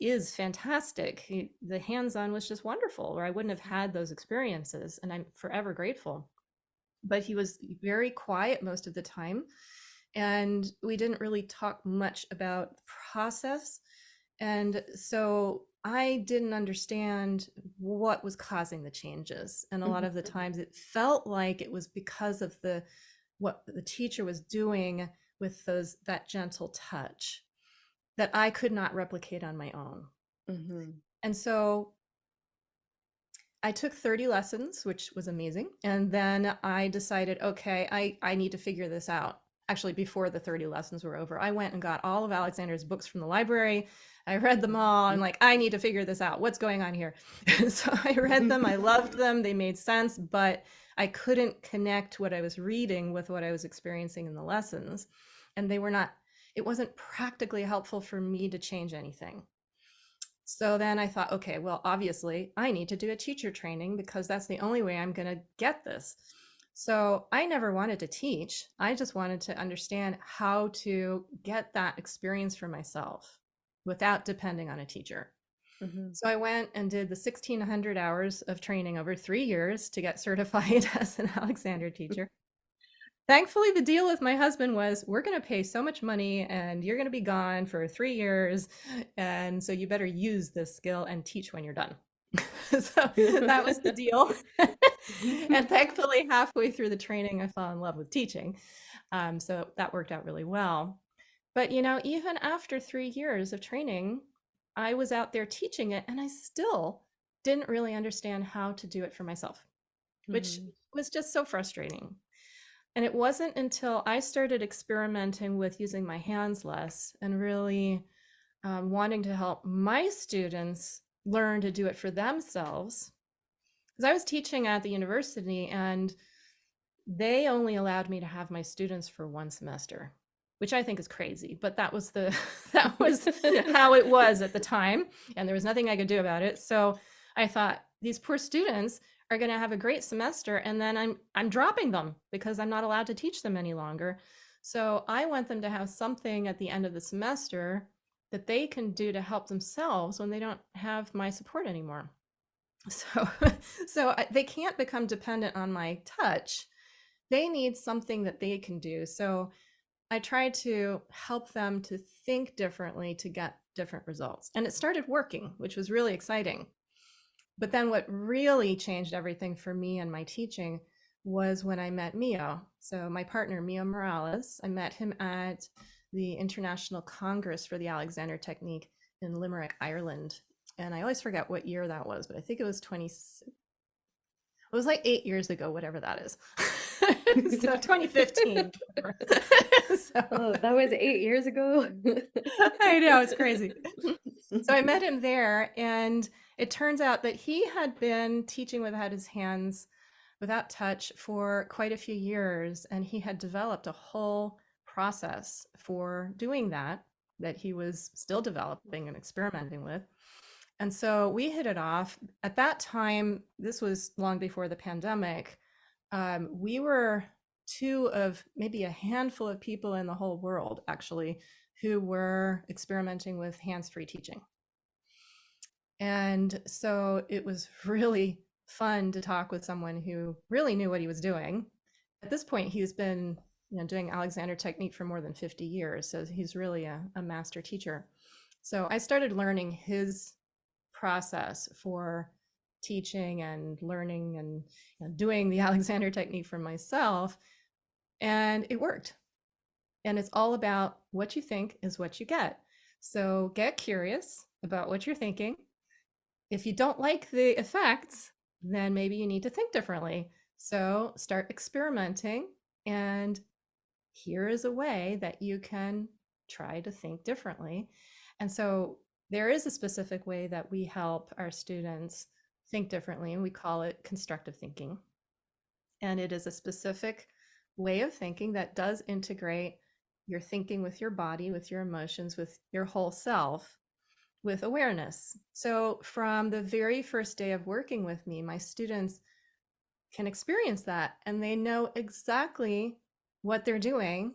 is fantastic. The hands-on was just wonderful, or I wouldn't have had those experiences, and I'm forever grateful. But he was very quiet most of the time, and we didn't really talk much about the process. And so I didn't understand what was causing the changes. And a lot of the times it felt like it was because of the what the teacher was doing with that gentle touch that I could not replicate on my own. Mhm. And so I took 30 lessons, which was amazing. And then I decided, okay, I need to figure this out. Actually, before the 30 lessons were over, I went and got all of Alexander's books from the library. I read them all. I'm like, I need to figure this out. What's going on here? So I read them. I loved them. They made sense, but I couldn't connect what I was reading with what I was experiencing in the lessons. And it wasn't practically helpful for me to change anything. So then I thought, okay, well, obviously I need to do a teacher training because that's the only way I'm going to get this. So I never wanted to teach. I just wanted to understand how to get that experience for myself without depending on a teacher. Mhm. So I went and did the 1,600 hours of training over 3 years to get certified as an Alexander teacher. Thankfully, the deal with my husband was we're going to pay so much money and you're going to be gone for 3 years. And so you better use this skill and teach when you're done. So that was the deal. And thankfully, halfway through the training, I fell in love with teaching. So that worked out really well. But, even after 3 years of training, I was out there teaching it and I still didn't really understand how to do it for myself, which Mhm. was just so frustrating. And it wasn't until I started experimenting with using my hands less and really wanting to help my students learn to do it for themselves. Because I was teaching at the university and they only allowed me to have my students for one semester, which I think is crazy, but that was that was how it was at the time, and there was nothing I could do about it. So I thought these poor students are going to have a great semester, and then I'm dropping them because I'm not allowed to teach them any longer. So I want them to have something at the end of the semester that they can do to help themselves when they don't have my support anymore. So they can't become dependent on my touch. They need something that they can do. So I tried to help them to think differently to get different results. And it started working, which was really exciting. But then what really changed everything for me and my teaching was when I met Mio. So my partner, Mio Morales, I met him at the International Congress for the Alexander Technique in Limerick, Ireland. And I always forget what year that was, but I think it was it was like 8 years ago, whatever that is. So 2015. So Oh, that was 8 years ago. I know, it's crazy. So I met him there, and it turns out that he had been teaching without his hands, without touch, for quite a few years, and he had developed a whole process for doing that that he was still developing and experimenting with. And so we hit it off. At that time, this was long before the pandemic. We were two of maybe a handful of people in the whole world, actually, who were experimenting with hands-free teaching. And so it was really fun to talk with someone who really knew what he was doing. At this point, he's been doing Alexander technique for more than 50 years. So he's really a master teacher. So I started learning his process for teaching and learning and doing the Alexander technique for myself. And it worked. And it's all about what you think is what you get. So get curious about what you're thinking. If you don't like the effects, then maybe you need to think differently. So start experimenting, and here is a way that you can try to think differently. And so there is a specific way that we help our students think differently, and we call it constructive thinking. And it is a specific way of thinking that does integrate your thinking with your body, with your emotions, with your whole self, with awareness. So from the very first day of working with me, my students can experience that, and they know exactly what they're doing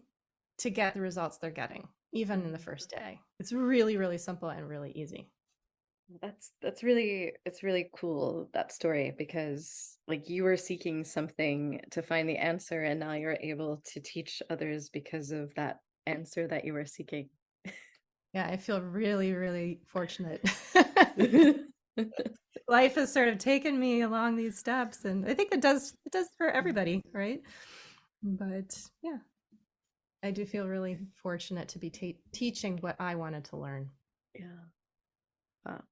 to get the results they're getting, even in the first day. It's really, really simple and really easy. That's really it's really cool, that story, because like you were seeking something to find the answer and now you're able to teach others because of that answer that you were seeking. Yeah, I feel really, really fortunate. Life has sort of taken me along these steps, and I think it does for everybody, right? But yeah, I do feel really fortunate to be teaching what I wanted to learn. Yeah. Wow.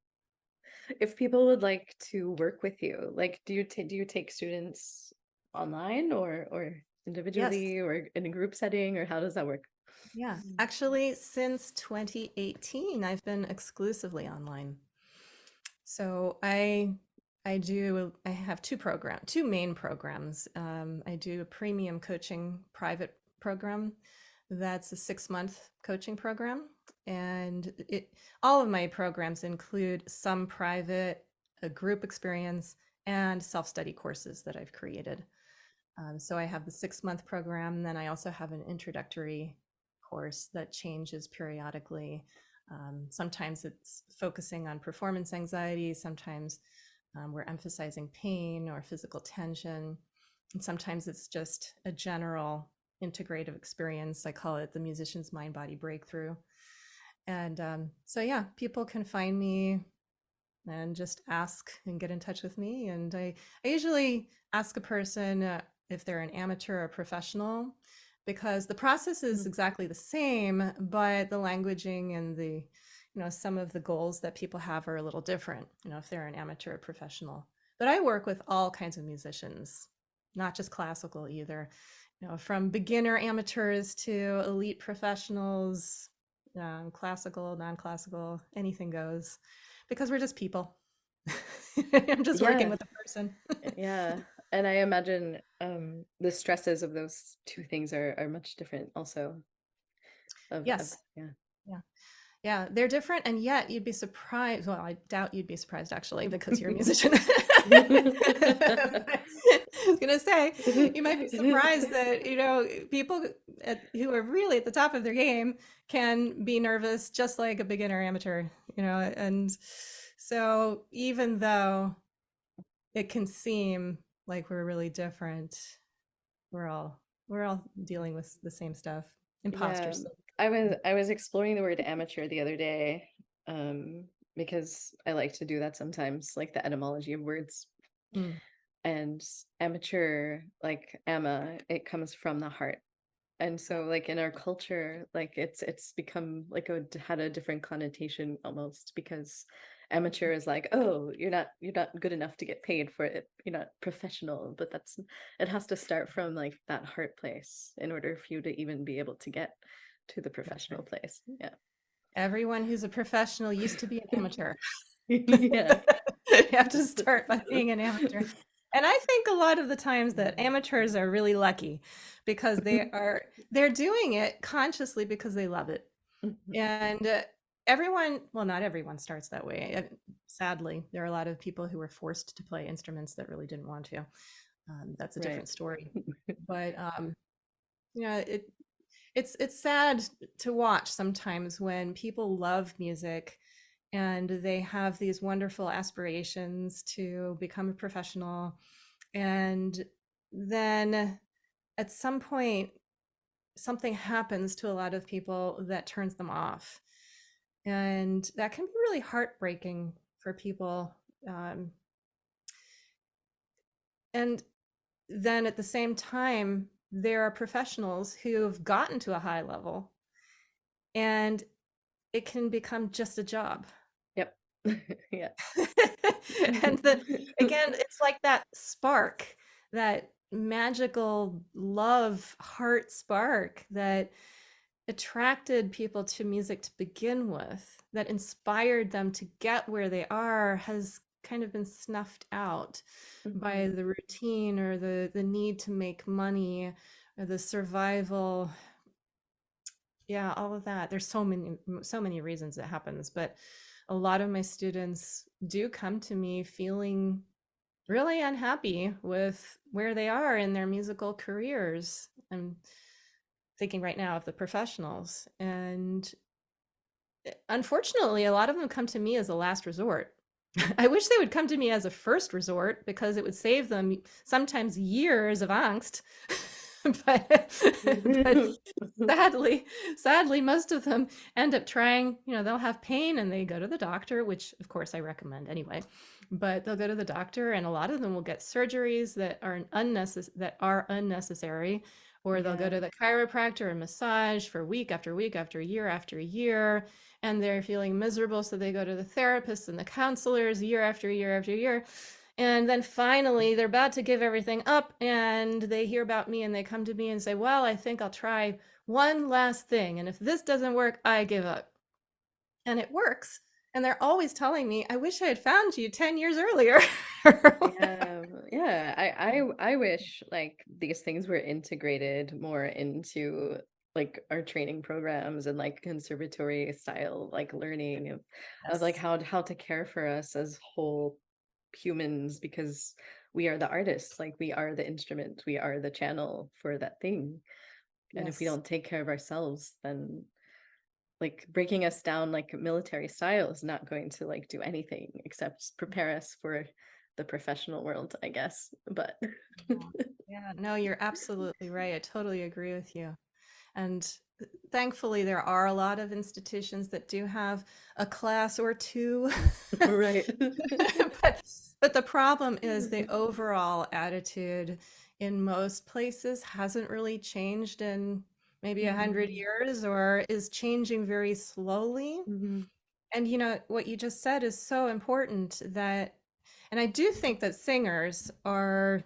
If people would like to work with you, like do you take students online or Yes. individually or in a group setting, or how does that work? Yeah. Actually, since 2018, I've been exclusively online. So I have two main programs. I do a premium coaching private program. That's a 6-month coaching program, and all of my programs include some private, a group experience, and self-study courses that I've created. So I have the 6-month program, and then I also have an introductory course that changes periodically. Sometimes it's focusing on performance anxiety, sometimes we're emphasizing pain or physical tension, and sometimes it's just a general integrative experience. I call it the musician's mind body breakthrough. And so, yeah, people can find me and just ask and get in touch with me. And I usually ask a person if they're an amateur or professional, because the process is exactly the same, but the languaging and some of the goals that people have are a little different, if they're an amateur or professional. But I work with all kinds of musicians, not just classical either, from beginner amateurs to elite professionals, classical, non-classical, anything goes, because we're just people. I'm just working Yeah, with a person. yeah. And I imagine the stresses of those two things are much different also. Of Yes. yeah. Yeah. Yeah, they're different, and yet you'd be surprised. Well, I doubt you'd be surprised, actually, because you're a musician. I was gonna say, you might be surprised that, people who are really at the top of their game can be nervous just like a beginner amateur, and so even though it can seem like we're really different, we're all we're all dealing with the same stuff. Imposter Yeah, syndrome. I was exploring the word amateur the other day, um, because I like to do that sometimes, like the etymology of words. Mm. and amateur, like ama, it comes from the heart. And so like in our culture, like it's become like had a different connotation almost, because amateur is like, oh, you're not good enough to get paid for it, you're not professional. But that's, it has to start from like that heart place in order for you to even be able to get to the That's professional right. place. Yeah. Everyone who's a professional used to be an amateur. Yeah. You have to start by being an amateur. And I think a lot of the times that amateurs are really lucky because they're doing it consciously because they love it. And everyone, well, not everyone starts that way. Sadly, there are a lot of people who were forced to play instruments that really didn't want to. That's a Right. different story. But it it's sad to watch sometimes when people love music and they have these wonderful aspirations to become a professional, and then at some point something happens to a lot of people that turns them off, and that can be really heartbreaking for people. um, and then at the same time there are professionals who've gotten to a high level and it can become just a job. Yep. Yeah. And again, it's like that spark, that magical love heart spark that attracted people to music to begin with, that inspired them to get where they are, has kind of been snuffed out by Mhm. the routine or the need to make money or the survival. Yeah, all of that. There's so many reasons it happens, but a lot of my students do come to me feeling really unhappy with where they are in their musical careers. I'm thinking right now of the professionals, and unfortunately, a lot of them come to me as a last resort. I wish they would come to me as a first resort because it would save them sometimes years of angst. But sadly, most of them end up trying, they'll have pain and they go to the doctor, which of course I recommend anyway. But they'll go to the doctor and a lot of them will get surgeries that are unnecessary, or they'll go Yeah. to the chiropractor and massage for week after year, and they're feeling miserable. So they go to the therapists and the counselors year after year after year. And then finally, they're about to give everything up and they hear about me and they come to me and say, well, I think I'll try one last thing. And if this doesn't work, I give up. And it works. And they're always telling me, I wish I had found you 10 years earlier. Yeah, yeah. I wish like these things were integrated more into like our training programs and like conservatory style like learning of like Yes. how to care for us as whole humans, because we are the artists, like we are the instrument, we are the channel for that thing. And if we Yes. don't take care of ourselves, then like breaking us down like military style is not going to like do anything except prepare us for the professional world, I guess. But Yeah. Yeah. No, you're absolutely right. I totally agree with you. And thankfully, there are a lot of institutions that do have a class or two. right. but but the problem is the overall attitude in most places hasn't really changed in maybe 100 years, or is changing very slowly. Hmm. And what you just said is so important, that and I do think that singers are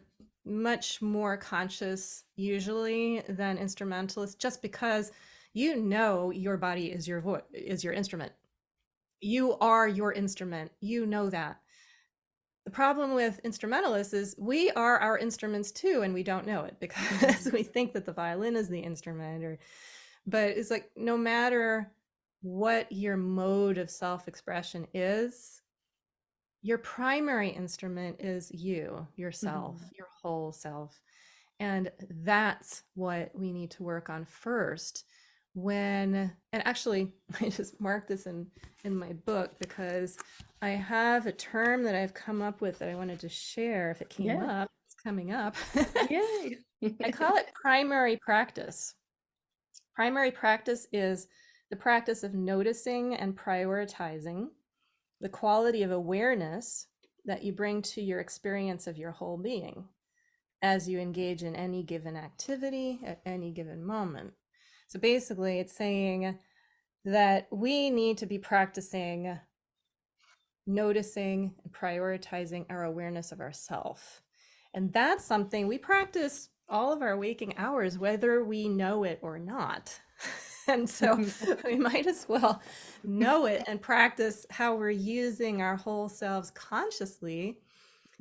much more conscious usually than instrumentalists, just because your body is your instrument. You are your instrument. You know that. The problem with instrumentalists is we are our instruments too, and we don't know it because we think that the violin is the instrument, but it's like no matter what your mode of self-expression is, your primary instrument is you, yourself, Hmm. your whole self. And that's what we need to work on first. And actually, I just marked this in my book because I have a term that I've come up with that I wanted to share if it came Yeah. up. It's coming up. Yay. I call it primary practice. Primary practice is the practice of noticing and prioritizing the quality of awareness that you bring to your experience of your whole being as you engage in any given activity at any given moment. So basically, it's saying that we need to be practicing noticing and prioritizing our awareness of ourself. And that's something we practice all of our waking hours, whether we know it or not. And so we might as well know it and practice how we're using our whole selves consciously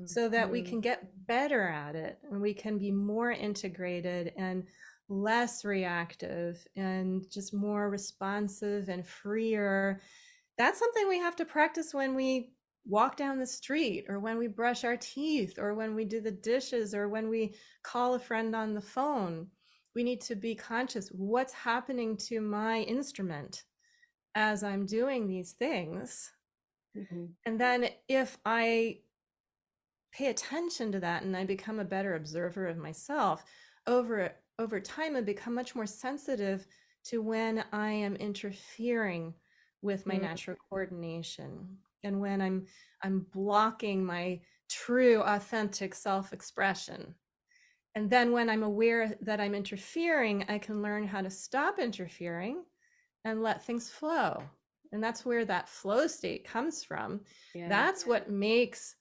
so that we can get better at it and we can be more integrated and less reactive and just more responsive and freer. That's something we have to practice when we walk down the street or when we brush our teeth or when we do the dishes or when we call a friend on the phone. We need to be conscious what's happening to my instrument as I'm doing these things. And then if I pay attention to that and I become a better observer of myself, over time I become much more sensitive to when I am interfering with my natural coordination and when I'm blocking my true authentic self-expression. And then when I'm aware that I'm interfering, I can learn how to stop interfering and let things flow. And that's where that flow state comes from. That's what makes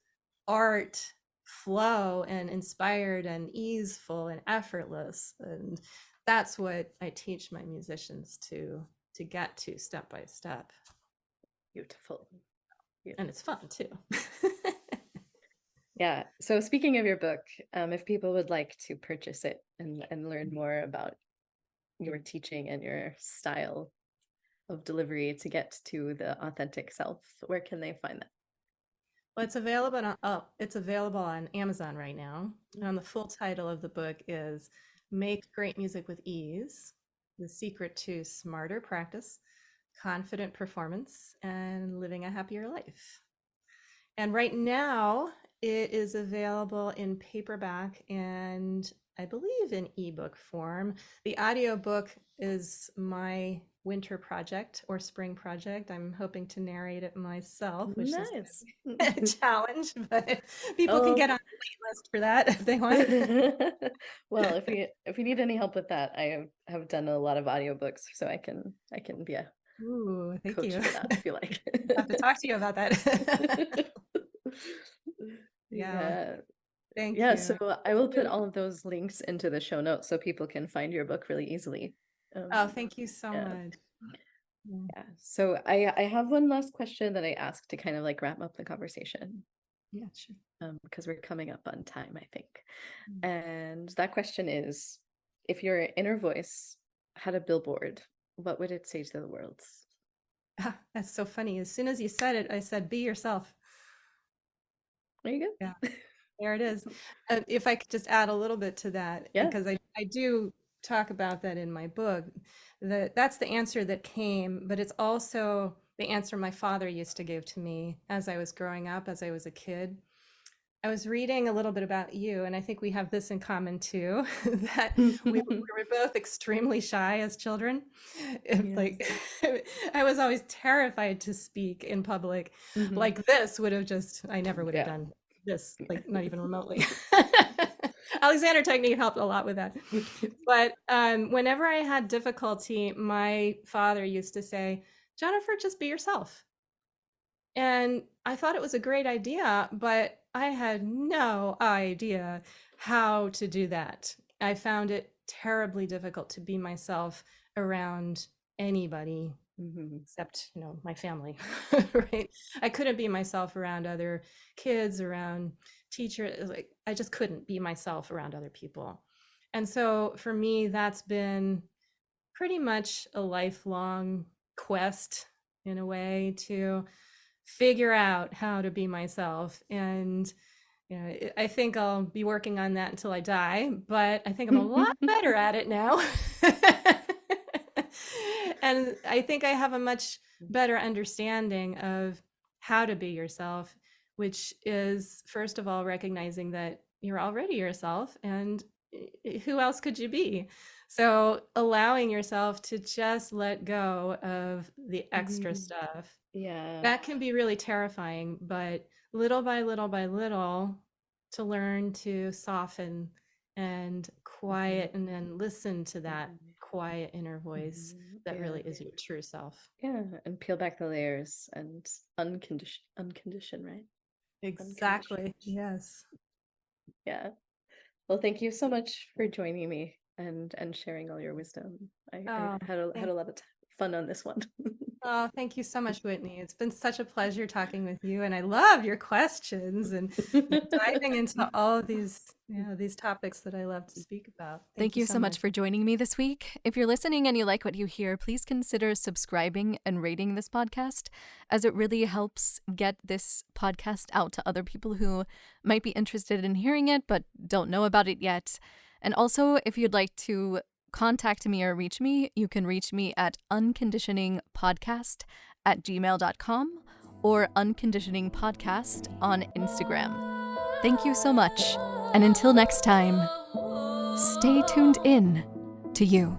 art flow and inspired and easeful and effortless. And that's what I teach my musicians to get to step by step. Beautiful. And it's fun too. Yeah. So speaking of your book, if people would like to purchase it and learn more about your teaching and your style of delivery to get to the authentic self, where can they find that? Well, it's available on Amazon right now. And the full title of the book is Make Great Music with Ease: The Secret to Smarter Practice, Confident Performance, and Living a Happier Life. And right now, it is available in paperback and I believe in ebook form. The audiobook is my winter project or spring project. I'm hoping to narrate it myself, which is Nice. a challenge, but people can get on the wait list for that if they want. Well, if you need any help with that, I have done a lot of audiobooks, so I can be a Ooh, thank coach you. for that if you like. I have to talk to you about that. Yeah, Yeah. thank Yeah, you. so I will put all of those links into the show notes so people can find your book really easily. Oh, thank you so Yeah. much. Yeah. So I have one last question that I asked to kind of like wrap up the conversation, Yeah, sure. because we're coming up on time, I think. And that question is, if your inner voice had a billboard, what would it say to the world? Ah, that's so funny. As soon as you said it, I said, be yourself. There you go. Yeah, there it is. If I could just add a little bit to that, Yeah. because I do talk about that in my book, that's the answer that came, but it's also the answer my father used to give to me as I was growing up, as I was a kid. I was reading a little bit about you, and I think we have this in common too, that we were both extremely shy as children. Like, I was always terrified to speak in public. Like this would have just, I never would have done this, like not even remotely. Alexander technique helped a lot with that. But whenever I had difficulty, my father used to say, Jennifer, just be yourself. And I thought it was a great idea, but I had no idea how to do that. I found it terribly difficult to be myself around anybody except, my family, right? I couldn't be myself around other kids, around teachers. Like, I just couldn't be myself around other people. And so for me, that's been pretty much a lifelong quest in a way to figure out how to be myself. And I think I'll be working on that until I die, but I think I'm a lot better at it now. And I think I have a much better understanding of how to be yourself, which is, first of all, recognizing that you're already yourself and who else could you be? So allowing yourself to just let go of the extra stuff. Yeah. That can be really terrifying, but little by little, to learn to soften and quiet and then listen to that quiet inner voice that really is your true self. Yeah, and peel back the layers and uncondition, right? Uncondition. Exactly. Yes. Yeah. Well, thank you so much for joining me and sharing all your wisdom. I Oh, had thank a lot of fun on this one. Oh, thank you so much, Whitney. It's been such a pleasure talking with you, and I love your questions and diving into all of these topics that I love to speak about. Thank Thank you you so so much. much for joining me this week. If you're listening and you like what you hear, please consider subscribing and rating this podcast, as it really helps get this podcast out to other people who might be interested in hearing it but don't know about it yet. And also, if you'd like to contact me or reach me, you can reach me at unconditioningpodcast@gmail.com or unconditioningpodcast on Instagram. Thank you so much, and until next time, stay tuned in to you.